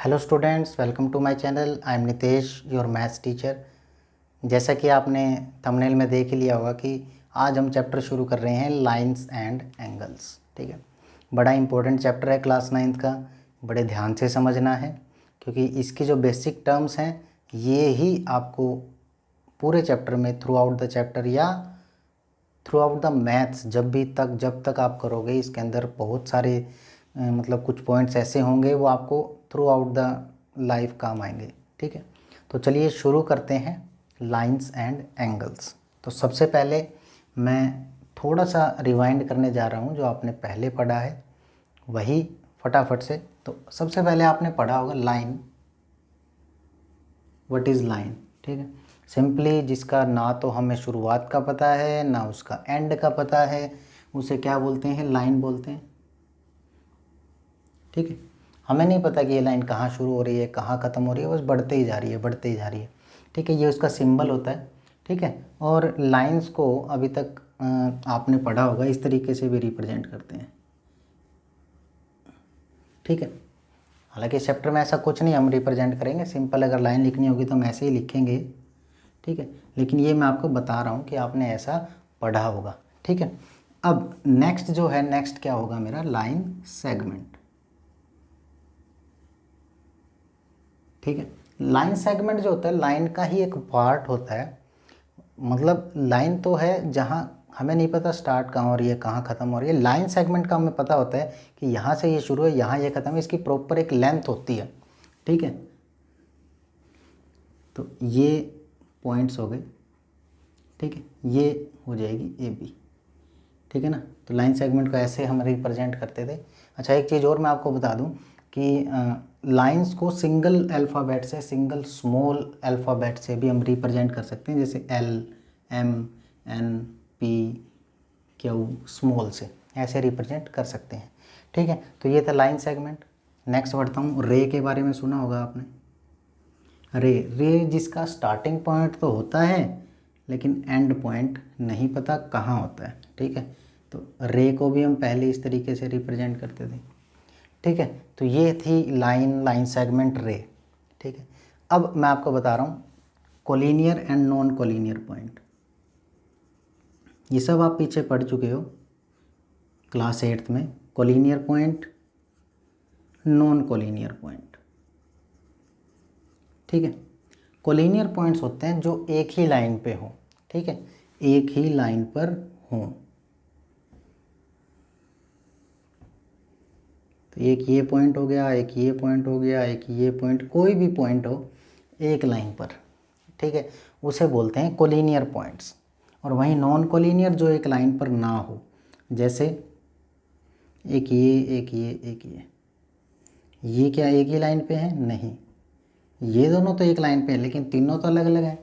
Hello students, welcome to my channel. I am Nitesh, your maths teacher. जैसा कि आपने thumbnail में देख ही लिया होगा कि आज हम चैप्टर शुरू कर रहे हैं लाइंस एंड एंगल्स। ठीक है, बड़ा इंपॉर्टेंट चैप्टर है क्लास 9th का। बड़े ध्यान से समझना है क्योंकि इसकी जो बेसिक टर्म्स हैं ये ही आपको पूरे चैप्टर में थ्रू आउट द चैप्टर या थ्रू आउट द मैथ्स जब तक आप करोगे इसके अंदर बहुत सारे मतलब कुछ पॉइंट्स ऐसे होंगे वो आपको थ्रू आउट द लाइफ काम आएंगे। ठीक है, तो चलिए शुरू करते हैं लाइंस एंड एंगल्स। तो सबसे पहले मैं थोड़ा सा रिवाइंड करने जा रहा हूँ जो आपने पहले पढ़ा है वही फटाफट से। तो सबसे पहले आपने पढ़ा होगा लाइन। What is line? ठीक है, सिंपली जिसका ना तो हमें शुरुआत का पता है ना उसका एंड का पता है, उसे क्या बोलते हैं? लाइन बोलते हैं। ठीक है, हमें नहीं पता कि ये लाइन कहाँ शुरू हो रही है कहाँ ख़त्म हो रही है, बस बढ़ते ही जा रही है बढ़ते ही जा रही है। ठीक है, ये उसका सिंबल होता है। ठीक है, और लाइंस को अभी तक आपने पढ़ा होगा इस तरीके से भी रिप्रेजेंट करते हैं। ठीक है, हालांकि इस चैप्टर में ऐसा कुछ नहीं हम रिप्रेजेंट करेंगे, सिंपल अगर लाइन लिखनी होगी तो हम ऐसे ही लिखेंगे। ठीक है, लेकिन ये मैं आपको बता रहा हूँ कि आपने ऐसा पढ़ा होगा। ठीक है, अब नेक्स्ट जो है, नेक्स्ट क्या होगा मेरा? Line segment. ठीक है, लाइन सेगमेंट जो होता है लाइन का ही एक पार्ट होता है। मतलब लाइन तो है जहाँ हमें नहीं पता स्टार्ट कहाँ हो रही है कहाँ ख़त्म हो रही है। लाइन सेगमेंट का हमें पता होता है कि यहाँ से ये शुरू है यहाँ ये ख़त्म है, इसकी प्रॉपर एक लेंथ होती है। ठीक है, तो ये पॉइंट्स हो गए। ठीक है, ये हो जाएगी ए बी। ठीक है ना, तो लाइन सेगमेंट को ऐसे हम रिप्रेजेंट करते थे। अच्छा, एक चीज़ और मैं आपको बता दूं कि लाइंस को सिंगल अल्फ़ाबेट से, सिंगल स्मॉल अल्फ़ाबेट से भी हम रिप्रेजेंट कर सकते हैं, जैसे L, M, N, P, Q, small से ऐसे रिप्रेजेंट कर सकते हैं। ठीक है, तो ये था लाइन सेगमेंट। नेक्स्ट बढ़ता हूँ, रे के बारे में सुना होगा आपने। रे जिसका स्टार्टिंग पॉइंट तो होता है लेकिन एंड पॉइंट नहीं पता कहाँ होता है। ठीक है, तो रे को भी हम पहले इस तरीके से रिप्रेजेंट करते थे। ठीक है, तो ये थी लाइन सेगमेंट, रे। ठीक है, अब मैं आपको बता रहा हूँ collinear and non collinear point. ये सब आप पीछे पढ़ चुके हो क्लास 8th में। Collinear point, non collinear point. ठीक है, कोलिनियर पॉइंट्स होते हैं जो एक ही लाइन पे हो। ठीक है, एक ही लाइन पर हों। तो एक ये पॉइंट हो गया, एक ये पॉइंट हो गया, एक ये पॉइंट, कोई भी पॉइंट हो एक लाइन पर। ठीक है, उसे बोलते हैं कोलिनियर पॉइंट्स। और वहीं नॉन कोलिनियर जो एक लाइन पर ना हो, जैसे एक ये एक ये एक ये क्या एक ही लाइन पे है? नहीं, ये दोनों तो एक लाइन पे है लेकिन तीनों तो अलग अलग हैं।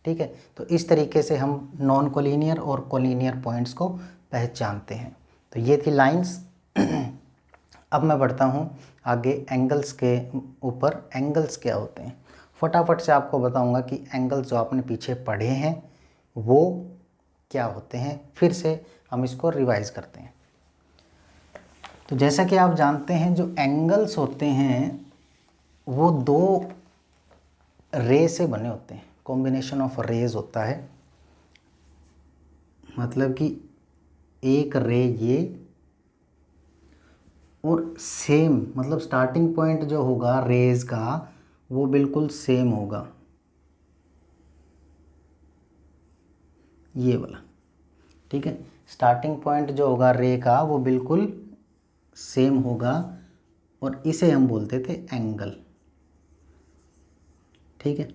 ठीक है, तो इस तरीके से हम नॉन कोलिनियर और कोलिनियर पॉइंट्स को पहचानते हैं। तो ये थी लाइंस। अब मैं बढ़ता हूँ आगे एंगल्स के ऊपर। एंगल्स क्या होते हैं फटाफट से आपको बताऊंगा कि एंगल्स जो आपने पीछे पढ़े हैं वो क्या होते हैं। फिर से हम इसको रिवाइज करते हैं। तो जैसा कि आप जानते हैं जो एंगल्स होते हैं वो दो रे से बने होते हैं, कॉम्बिनेशन ऑफ रेज होता है। मतलब कि एक रे ये और सेम, मतलब स्टार्टिंग पॉइंट जो होगा रेज का वो बिल्कुल सेम होगा, ये वाला। ठीक है, स्टार्टिंग पॉइंट जो होगा रे का वो बिल्कुल सेम होगा और इसे हम बोलते थे एंगल। ठीक है,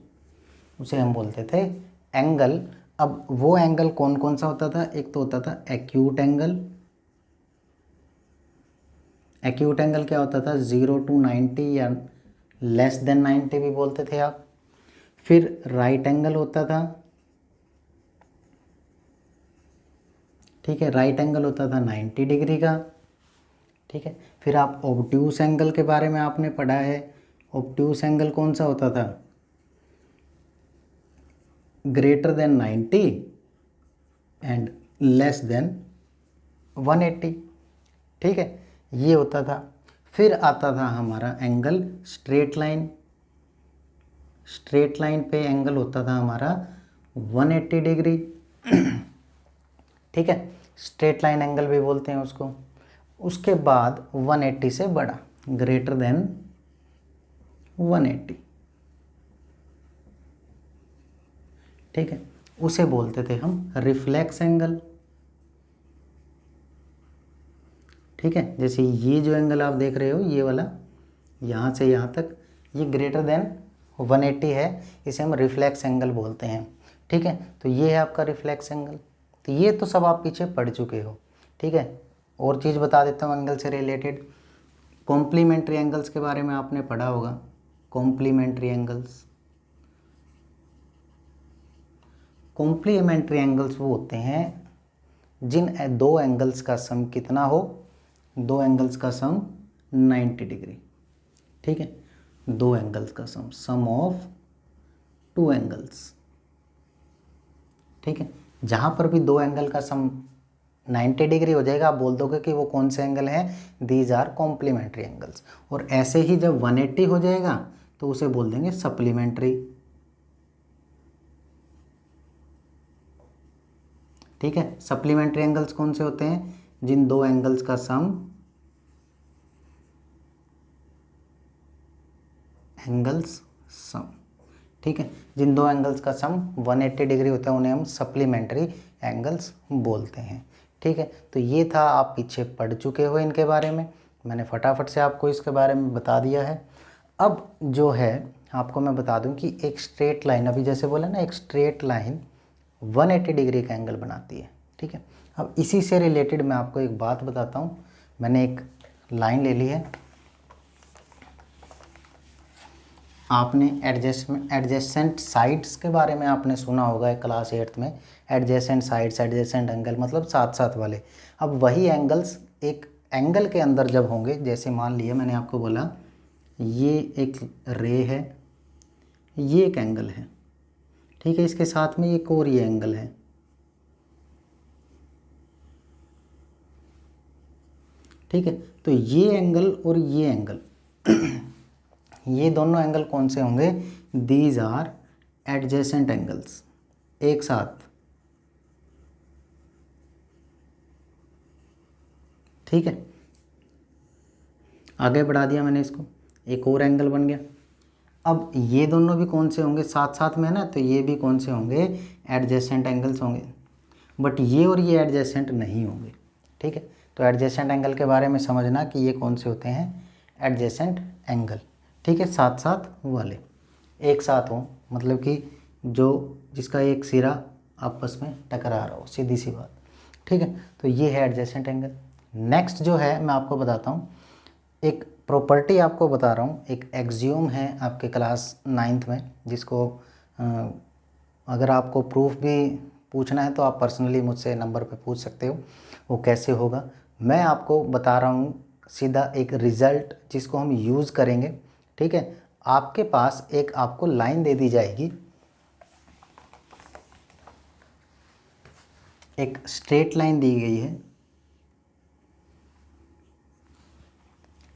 उसे हम बोलते थे एंगल। अब वो एंगल कौन कौन सा होता था? एक तो होता था एक्यूट एंगल। एक्यूट एंगल क्या होता था? 0 to 90 या लेस देन 90 भी बोलते थे आप। फिर राइट एंगल होता था। ठीक है, राइट एंगल होता था 90 डिग्री का। ठीक है, फिर आप ऑब्ट्यूस एंगल के बारे में आपने पढ़ा है। ऑब्ट्यूस एंगल कौन सा होता था? Greater than 90 and less than 180। ठीक है, ये होता था। फिर आता था हमारा angle straight line. Straight line पे एंगल होता था हमारा 180 डिग्री। ठीक है, स्ट्रेट लाइन एंगल भी बोलते हैं उसको। उसके बाद 180 से बड़ा, ग्रेटर देन 180। ठीक है, उसे बोलते थे हम रिफ्लेक्स एंगल। ठीक है, जैसे ये जो एंगल आप देख रहे हो, ये वाला यहाँ से यहाँ तक, ये ग्रेटर देन 180 है, इसे हम रिफ्लेक्स एंगल बोलते हैं। ठीक है, तो ये है आपका रिफ्लेक्स एंगल। तो ये तो सब आप पीछे पढ़ चुके हो। ठीक है, और चीज़ बता देता हूँ एंगल से रिलेटेड। कॉम्प्लीमेंट्री एंगल्स के बारे में आपने पढ़ा होगा। कॉम्प्लीमेंट्री एंगल्स, कॉम्प्लीमेंट्री एंगल्स वो होते हैं जिन दो एंगल्स का सम कितना हो, दो एंगल्स का सम 90 डिग्री। ठीक है, दो एंगल्स का सम ऑफ टू एंगल्स। ठीक है, जहाँ पर भी दो एंगल का सम 90 डिग्री हो जाएगा, आप बोल दोगे कि वो कौन से एंगल हैं, दीज आर कॉम्प्लीमेंट्री एंगल्स। और ऐसे ही जब 180 हो जाएगा तो उसे बोल देंगे सप्लीमेंट्री। ठीक है, सप्लीमेंट्री एंगल्स कौन से होते हैं, जिन दो एंगल्स का सम ठीक है, जिन दो एंगल्स का सम 180 डिग्री होता है उन्हें हम सप्लीमेंट्री एंगल्स बोलते हैं। ठीक है, तो ये था, आप पीछे पढ़ चुके हो इनके बारे में, मैंने फटाफट से आपको इसके बारे में बता दिया है। अब जो है आपको मैं बता दूं कि एक स्ट्रेट लाइन, अभी जैसे बोला ना, एक स्ट्रेट लाइन 180 डिग्री का एंगल बनाती है। ठीक है, अब इसी से रिलेटेड मैं आपको एक बात बताता हूँ। मैंने एक लाइन ले ली है, आपने एडजेसेंट साइड्स के बारे में आपने सुना होगा क्लास 8th में। एडजेसेंट साइड्स, एडजेसेंट एंगल मतलब साथ साथ वाले। अब वही एंगल्स एक एंगल के अंदर जब होंगे, जैसे मान लिया मैंने आपको बोला ये एक रे है, ये एक एंगल है। ठीक है, इसके साथ में एक और ये एंगल है। ठीक है, तो ये एंगल और ये एंगल ये दोनों एंगल कौन से होंगे, दीज आर एडजेसेंट एंगल्स, एक साथ। ठीक है, आगे बढ़ा दिया मैंने इसको, एक और एंगल बन गया। अब ये दोनों भी कौन से होंगे, साथ साथ में ना, तो ये भी कौन से होंगे, एडजेसेंट एंगल्स होंगे। बट ये और ये एडजेसेंट नहीं होंगे। ठीक है, तो एडजेसेंट एंगल के बारे में समझना कि ये कौन से होते हैं, एडजेसेंट एंगल। ठीक है, साथ साथ वाले एक साथ हो, मतलब कि जो जिसका एक सिरा आपस में टकरा रहा हो, सीधी सी बात। ठीक है, तो ये है एडजेसेंट एंगल। नेक्स्ट जो है मैं आपको बताता हूँ, एक प्रॉपर्टी आपको बता रहा हूँ, एक एक्सियोम है आपके क्लास 9th में, जिसको अगर आपको प्रूफ भी पूछना है तो आप पर्सनली मुझसे नंबर पे पूछ सकते हो, वो कैसे होगा। मैं आपको बता रहा हूँ सीधा एक रिज़ल्ट जिसको हम यूज़ करेंगे। ठीक है, आपके पास एक आपको लाइन दे दी जाएगी, एक स्ट्रेट लाइन दी गई है।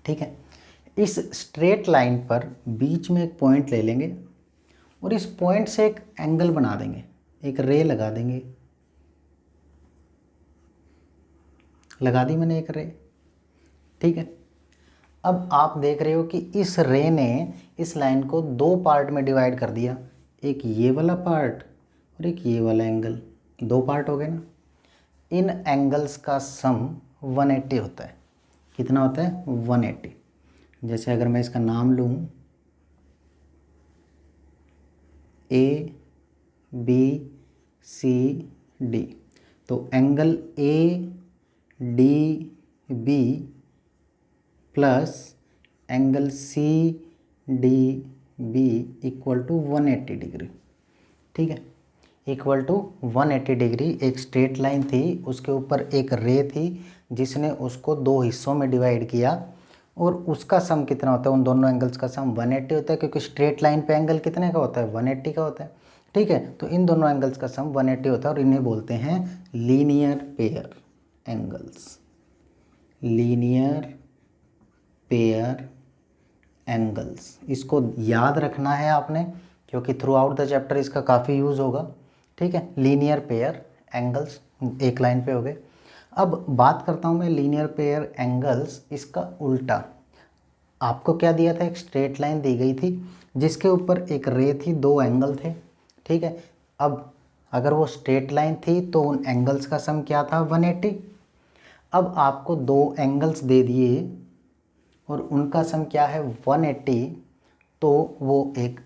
ठीक है, इस स्ट्रेट लाइन पर बीच में एक पॉइंट ले लेंगे और इस पॉइंट से एक एंगल बना देंगे, एक रे लगा देंगे। लगा दी मैंने एक रे। ठीक है, अब आप देख रहे हो कि इस रे ने इस लाइन को दो पार्ट में डिवाइड कर दिया, एक ये वाला पार्ट और एक ये वाला एंगल, दो पार्ट हो गए ना। इन एंगल्स का सम 180 होता है। कितना होता है, 180। जैसे अगर मैं इसका नाम लूँ ए बी सी डी, तो angle A D B plus angle C D B equal to 180 degree. ठीक है, इक्वल टू 180 डिग्री। एक स्ट्रेट लाइन थी, उसके ऊपर एक रे थी जिसने उसको दो हिस्सों में डिवाइड किया, और उसका सम कितना होता है, उन दोनों एंगल्स का सम 180 होता है, क्योंकि स्ट्रेट लाइन पे एंगल कितने का होता है, 180 का होता है। ठीक है, तो इन दोनों एंगल्स का सम 180 होता है और इन्हें बोलते हैं linear pair angles. Linear pair angles. इसको याद रखना है आपने, क्योंकि थ्रू आउट द चैप्टर इसका काफ़ी यूज़ होगा। ठीक है, लीनियर पेयर एंगल्स एक लाइन पे हो गए। अब बात करता हूँ मैं लीनियर पेयर एंगल्स, इसका उल्टा। आपको क्या दिया था, एक स्ट्रेट लाइन दी गई थी जिसके ऊपर एक रे थी, दो एंगल थे। ठीक है, अब अगर वो स्ट्रेट लाइन थी तो उन एंगल्स का सम क्या था, 180। अब आपको दो एंगल्स दे दिए और उनका सम क्या है, 180, तो वो एक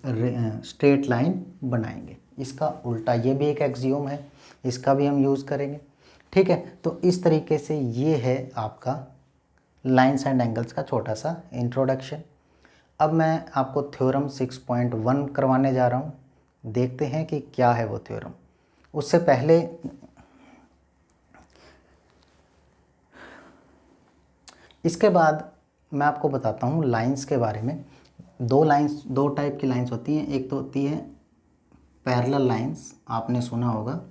स्ट्रेट लाइन बनाएंगे। इसका उल्टा, ये भी एक एक्सियोम है, इसका भी हम यूज़ करेंगे। ठीक है, तो इस तरीके से ये है आपका लाइन्स एंड एंगल्स का छोटा सा इंट्रोडक्शन। अब मैं आपको थ्योरम 6.1 करवाने जा रहा हूँ। देखते हैं कि क्या है वो थ्योरम। उससे पहले इसके बाद मैं आपको बताता हूँ लाइंस के बारे में। दो टाइप की लाइंस होती हैं। एक तो होती है पैरेलल लाइंस, आपने सुना होगा।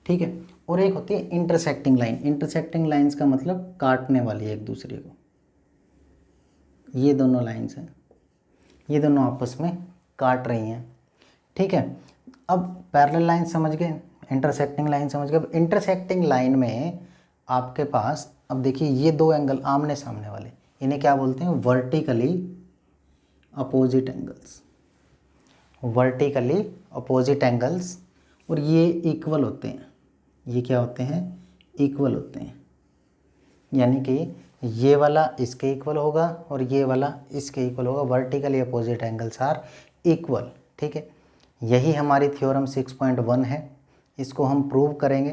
ठीक है, और एक होती है इंटरसेक्टिंग लाइन। इंटरसेक्टिंग लाइंस का मतलब काटने वाली एक दूसरे को। ये दोनों लाइंस हैं, ये दोनों आपस में काट रही हैं। ठीक है, अब पैरेलल लाइन समझ गए, इंटरसेक्टिंग लाइन समझ गए। अब इंटरसेक्टिंग लाइन में आपके पास, अब देखिए ये दो एंगल आमने सामने वाले, इन्हें क्या बोलते हैं, vertically opposite angles. Vertically opposite angles, और ये इक्वल होते हैं। ये क्या होते हैं, इक्वल होते हैं। यानी कि ये वाला इसके इक्वल होगा और ये वाला इसके इक्वल होगा। Vertically opposite angles are equal. ठीक है, यही हमारी थ्योरम 6.1 है। इसको हम प्रूव करेंगे।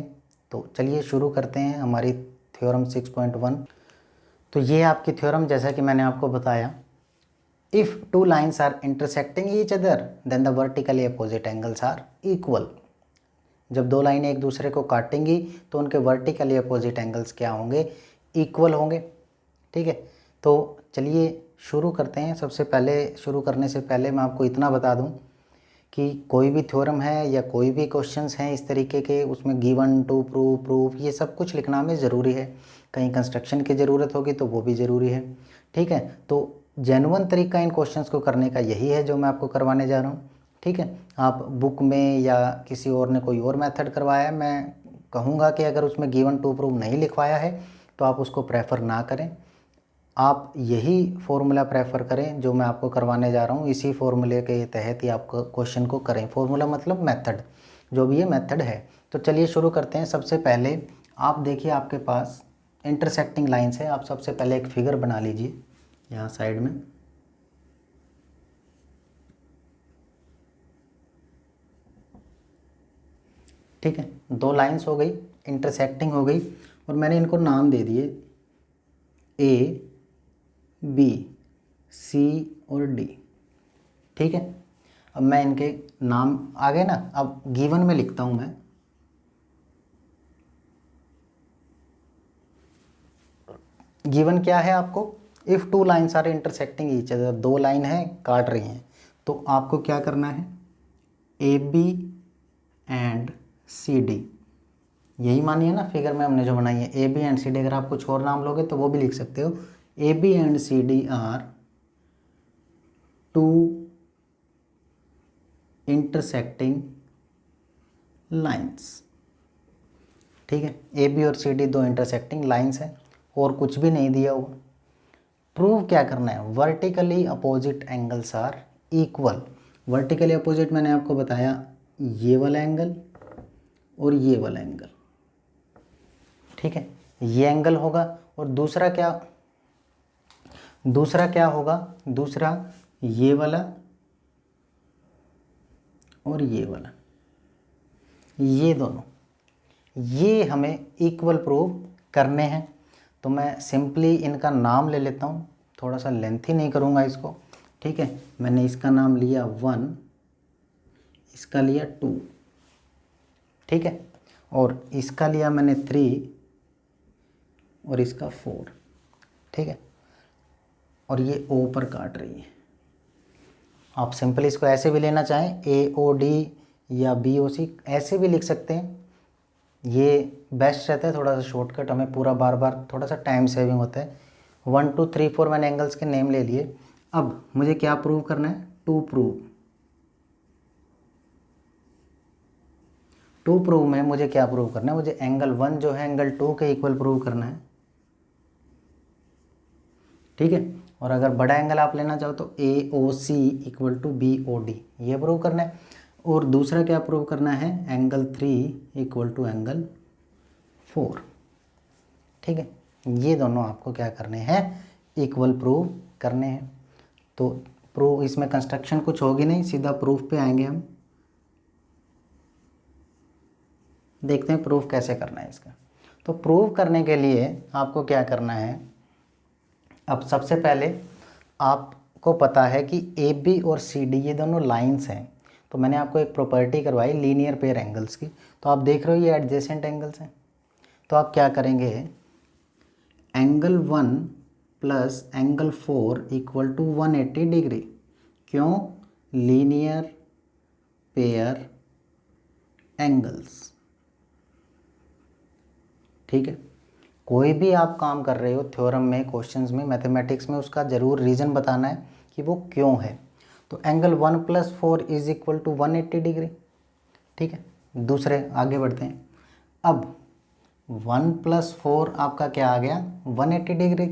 तो चलिए शुरू करते हैं हमारी थ्योरम 6.1। तो ये आपकी थ्योरम, जैसा कि मैंने आपको बताया, if two lines are intersecting each other then the vertically opposite angles are equal. जब दो लाइनें एक दूसरे को काटेंगी तो उनके वर्टिकली अपोजिट एंगल्स क्या होंगे, इक्वल होंगे। ठीक है, तो चलिए शुरू करते हैं। सबसे पहले, शुरू करने से पहले मैं आपको इतना बता दूं कि कोई भी थ्योरम है या कोई भी क्वेश्चंस हैं इस तरीके के, उसमें गिवन, टू प्रूव, प्रूफ, ये सब कुछ लिखना में ज़रूरी है। कहीं कंस्ट्रक्शन की ज़रूरत होगी तो वो भी ज़रूरी है। ठीक है, तो जेन्युइन तरीका इन क्वेश्चंस को करने का यही है जो मैं आपको करवाने जा रहा हूँ। ठीक है, आप बुक में या किसी और ने कोई और मेथड करवाया है, मैं कहूँगा कि अगर उसमें गिवन, टू प्रूव नहीं लिखवाया है तो आप उसको प्रेफर ना करें। आप यही फॉर्मूला प्रेफर करें जो मैं आपको करवाने जा रहा हूँ। इसी फॉर्मूले के तहत ही आपको क्वेश्चन को करें। फॉर्मूला मतलब मेथड, जो भी ये मेथड है। तो चलिए शुरू करते हैं। सबसे पहले आप देखिए, आपके पास इंटरसेक्टिंग लाइन्स है। आप सबसे पहले एक फिगर बना लीजिए यहाँ साइड में। ठीक है, दो लाइन्स हो गई, इंटरसेक्टिंग हो गई, और मैंने इनको नाम दे दिए ए, बी, सी और डी। ठीक है, अब मैं इनके नाम आ गए ना। अब गिवन में लिखता हूं मैं। गिवन क्या है आपको, if two lines are intersecting each other, दो लाइन है काट रही हैं, तो आपको क्या करना है, A B and C D. यही मानिए ना फिगर में हमने जो बनाई है, A B and C D. अगर आप कुछ और नाम लोगे तो वो भी लिख सकते हो। A B and C D are two intersecting lines. ठीक है, ए बी और सी डी दो इंटरसेक्टिंग लाइन्स हैं, और कुछ भी नहीं दिया हुआ। प्रूव क्या करना है, vertically opposite angles are equal. Vertically opposite मैंने आपको बताया, ये वाला एंगल और ये वाला एंगल। ठीक है, ये एंगल होगा, और दूसरा क्या होगा, दूसरा ये वाला और ये वाला, ये दोनों, ये हमें इक्वल प्रूव करने हैं। तो मैं सिंपली इनका नाम ले लेता हूँ, थोड़ा सा लेंथी नहीं करूँगा इसको। ठीक है, मैंने इसका नाम लिया 1, इसका लिया 2। ठीक है, और इसका लिया मैंने 3 और इसका 4। ठीक है, और ये ओ पर काट रही है। आप सिंपल इसको ऐसे भी लेना चाहें, ए ओ डी या बी ओ सी, ऐसे भी लिख सकते हैं। ये बेस्ट रहता है, थोड़ा सा शॉर्टकट, हमें पूरा बार बार थोड़ा सा टाइम सेविंग होता है। 1 2 3 4 मैंने एंगल्स के नेम ले लिए। अब मुझे क्या प्रूव करना है, टू प्रूव में मुझे क्या प्रूव करना है, मुझे एंगल 1 जो है एंगल 2 के इक्वल प्रूव करना है, ठीक है। और अगर बड़ा एंगल आप लेना चाहो तो AOC इक्वल टू BOD, ये प्रूव करना है। और दूसरा क्या प्रूव करना है, एंगल 3 इक्वल टू एंगल 4, ठीक है। ये दोनों आपको क्या करने हैं, इक्वल प्रूव करने हैं। तो प्रूव, इसमें कंस्ट्रक्शन कुछ होगी नहीं, सीधा प्रूफ पे आएंगे हम। देखते हैं प्रूफ कैसे करना है इसका। तो प्रूव करने के लिए आपको क्या करना है, अब सबसे पहले आपको पता है कि AB और CD ये दोनों लाइंस हैं। तो मैंने आपको एक प्रॉपर्टी करवाई लीनियर पेयर एंगल्स की। तो आप देख रहे हो ये एडजेसेंट एंगल्स हैं। तो आप क्या करेंगे, angle 1 plus angle 4 equal to 180 degree. क्यों, लीनियर पेयर एंगल्स, ठीक है। कोई भी आप काम कर रहे हो थ्योरम में, क्वेश्चंस में, मैथमेटिक्स में, उसका ज़रूर रीज़न बताना है कि वो क्यों है। तो angle 1 + 4 is equal to 180 degree, ठीक है। दूसरे आगे बढ़ते हैं। अब 1 + 4 आपका क्या आ गया, 180 डिग्री।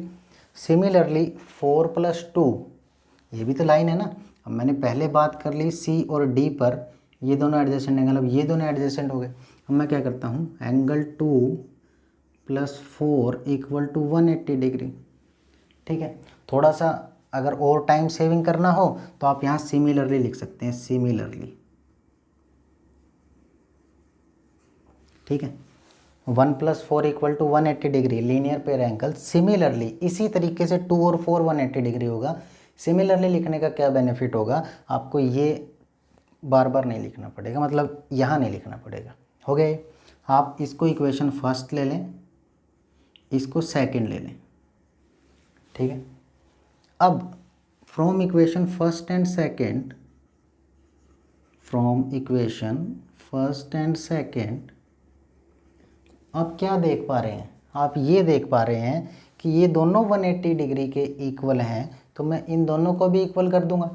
सिमिलरली 4 + 2, ये भी तो लाइन है ना। अब मैंने पहले बात कर ली C और D पर, ये दोनों एडजेसेंट एंगल, अब ये दोनों एडजेसेंट हो गए। अब मैं क्या करता हूँ, एंगल 2 + 4 इक्वल टू 180 डिग्री, ठीक है। थोड़ा सा अगर और टाइम सेविंग करना हो तो आप यहाँ सिमिलरली लिख सकते हैं, सिमिलरली, ठीक है। 1 + 4 equal to 180 degree, linear pair angle. Similarly इसी तरीके से 2 और 4 180 डिग्री होगा। सिमिलरली लिखने का क्या बेनिफिट होगा, आपको ये बार बार नहीं लिखना पड़ेगा, मतलब यहाँ नहीं लिखना पड़ेगा, हो गए। आप इसको इक्वेशन फर्स्ट ले लें, इसको सेकंड ले लें, ठीक है। अब from equation first and second, from equation first and second आप क्या देख पा रहे हैं, आप ये देख पा रहे हैं कि ये दोनों 180 डिग्री के इक्वल हैं। तो मैं इन दोनों को भी इक्वल कर दूंगा,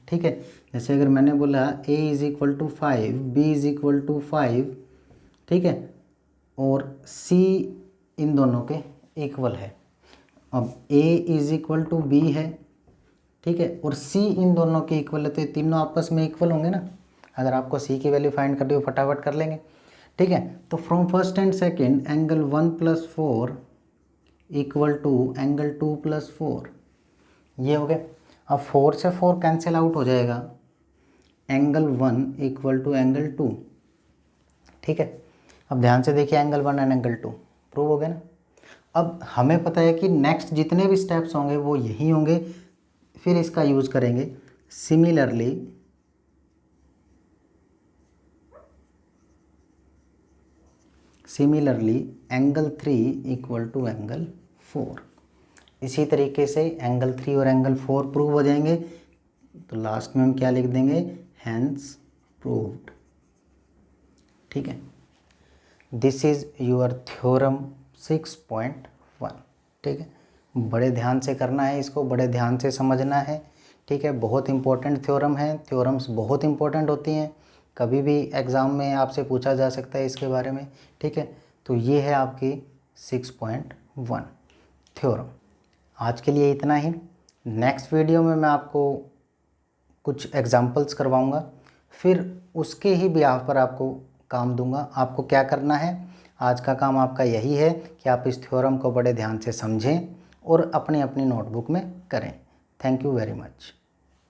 ठीक है। जैसे अगर मैंने बोला A = 5, B = 5, ठीक है, और C इन दोनों के इक्वल है। अब A = B है, ठीक है, और C इन दोनों के इक्वल है, तो ये तीनों आपस में इक्वल होंगे ना। अगर आपको C की वैल्यू फाइंड करनी हो फटाफट कर लेंगे, ठीक है। तो from first and second angle 1 + 4 equal to angle 2 + 4, ये हो गया। अब 4 से 4 कैंसिल आउट हो जाएगा, एंगल 1 इक्वल टू एंगल 2, ठीक है। अब ध्यान से देखिए, एंगल 1 एंड एंगल 2 प्रूव हो गया ना। अब हमें पता है कि नेक्स्ट जितने भी स्टेप्स होंगे वो यही होंगे, फिर इसका यूज़ करेंगे। Similarly angle 3 equal to angle 4, इसी तरीके से एंगल 3 और एंगल 4 प्रूव हो जाएंगे। तो लास्ट में हम क्या लिख देंगे, हैंस प्रूव्ड, ठीक है। दिस इज़ योर थ्योरम 6.1, ठीक है। बड़े ध्यान से करना है इसको, बड़े ध्यान से समझना है, ठीक है। बहुत इंपॉर्टेंट थ्योरम है, थ्योरम्स बहुत इंपॉर्टेंट होती हैं, कभी भी एग्ज़ाम में आपसे पूछा जा सकता है इसके बारे में, ठीक है। तो ये है आपकी 6.1 थ्योरम। आज के लिए इतना ही। नेक्स्ट वीडियो में मैं आपको कुछ एग्जांपल्स करवाऊंगा, फिर उसके ही बिहाफ पर आपको काम दूंगा। आपको क्या करना है, आज का काम आपका यही है कि आप इस थ्योरम को बड़े ध्यान से समझें और अपनी अपनी नोटबुक में करें। Thank you very much.